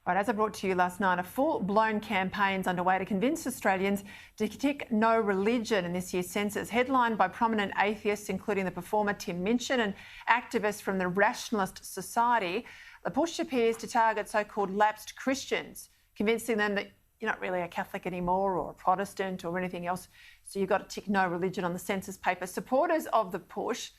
Right, as I brought to you last night, a full-blown campaign's underway to convince Australians to tick no religion in this year's census, headlined by prominent atheists, including the performer Tim Minchin and activists from the Rationalist Society. The push appears to target so-called lapsed Christians, convincing them that you're not really a Catholic anymore or a Protestant or anything else, so you've got to tick no religion on the census paper. Supporters of the push,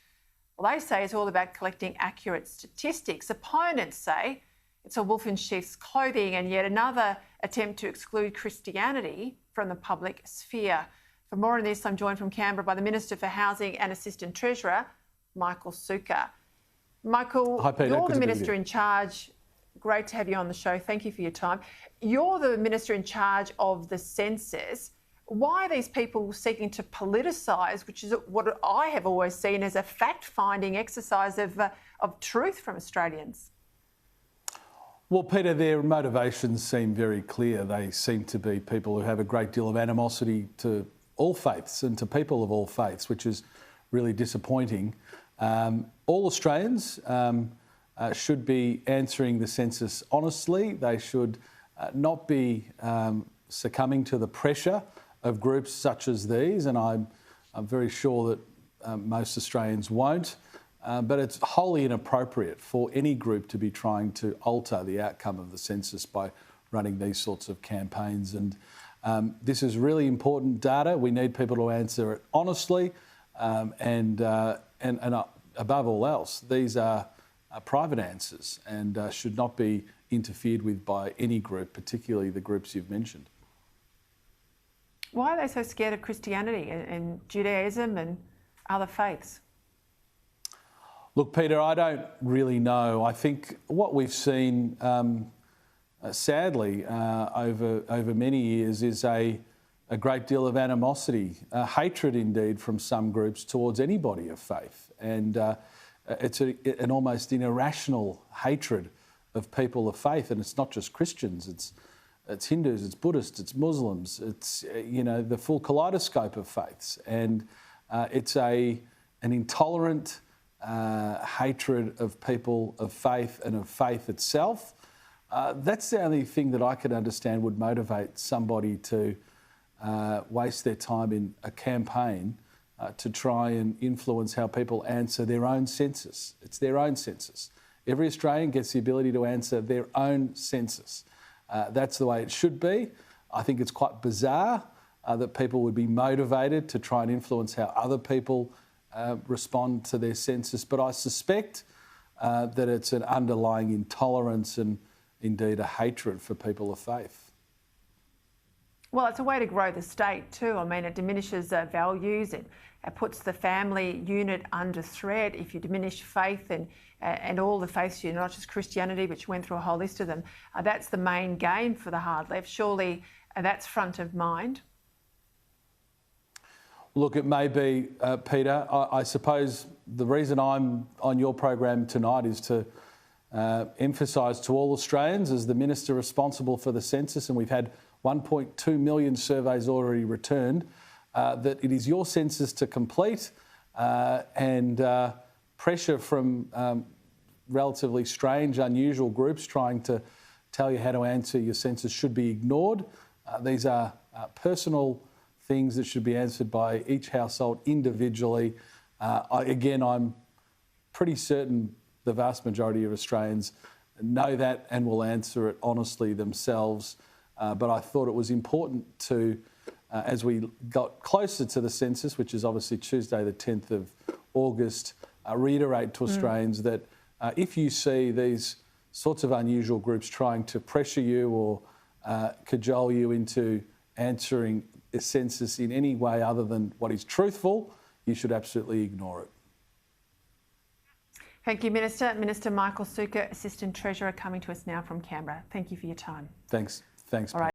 well, they say it's all about collecting accurate statistics. Opponents say it's a wolf in sheep's clothing and yet another attempt to exclude Christianity from the public sphere. For more on this, I'm joined from Canberra by the Minister for Housing and Assistant Treasurer, Michael Sukkar. Michael, hi, Peter. You're the Minister in charge. Great to have you on the show. Thank you for your time. You're the Minister in charge of the census. Why are these people seeking to politicise, which is what I have always seen as a fact-finding exercise of truth from Australians? Well, Peter, their motivations seem very clear. They seem to be people who have a great deal of animosity to all faiths and to people of all faiths, which is really disappointing. All Australians should be answering the census honestly. They should not be succumbing to the pressure of groups such as these, and I'm very sure that most Australians won't. But it's wholly inappropriate for any group to be trying to alter the outcome of the census by running these sorts of campaigns. And this is really important data. We need people to answer it honestly, and above all else, these are private answers and should not be interfered with by any group, particularly the groups you've mentioned. Why are they so scared of Christianity and Judaism and other faiths? Look, Peter, I don't really know. I think what we've seen, sadly, over many years is a great deal of animosity, hatred indeed from some groups towards anybody of faith. And it's an almost irrational hatred of people of faith. And it's not just Christians, it's Hindus, it's Buddhists, it's Muslims, it's, the full kaleidoscope of faiths. And it's an intolerant hatred of people of faith and of faith itself. That's the only thing that I can understand would motivate somebody to waste their time in a campaign to try and influence how people answer their own census. It's their own census. Every Australian gets the ability to answer their own census. That's the way it should be. I think it's quite bizarre that people would be motivated to try and influence how other people respond to their census, but I suspect that it's an underlying intolerance and indeed a hatred for people of faith. Well, it's a way to grow the state too. I mean, it diminishes values, it puts the family unit under threat. If you diminish faith and all the faiths, not just Christianity, which went through a whole list of them, that's the main game for the hard left. Surely that's front of mind. Look, it may be, Peter. I suppose the reason I'm on your program tonight is to emphasise to all Australians, as the Minister responsible for the census, and we've had 1.2 million surveys already returned, that it is your census to complete, and pressure from relatively strange, unusual groups trying to tell you how to answer your census should be ignored. These are personal things that should be answered by each household individually. I'm pretty certain the vast majority of Australians know that and will answer it honestly themselves. But I thought it was important to, as we got closer to the census, which is obviously Tuesday the 10th of August, reiterate to Australians that if you see these sorts of unusual groups trying to pressure you or cajole you into answering a census in any way other than what is truthful, you should absolutely ignore it. Thank you, Minister. Minister Michael Sukkar, Assistant Treasurer, coming to us now from Canberra. Thank you for your time. Thanks. All right.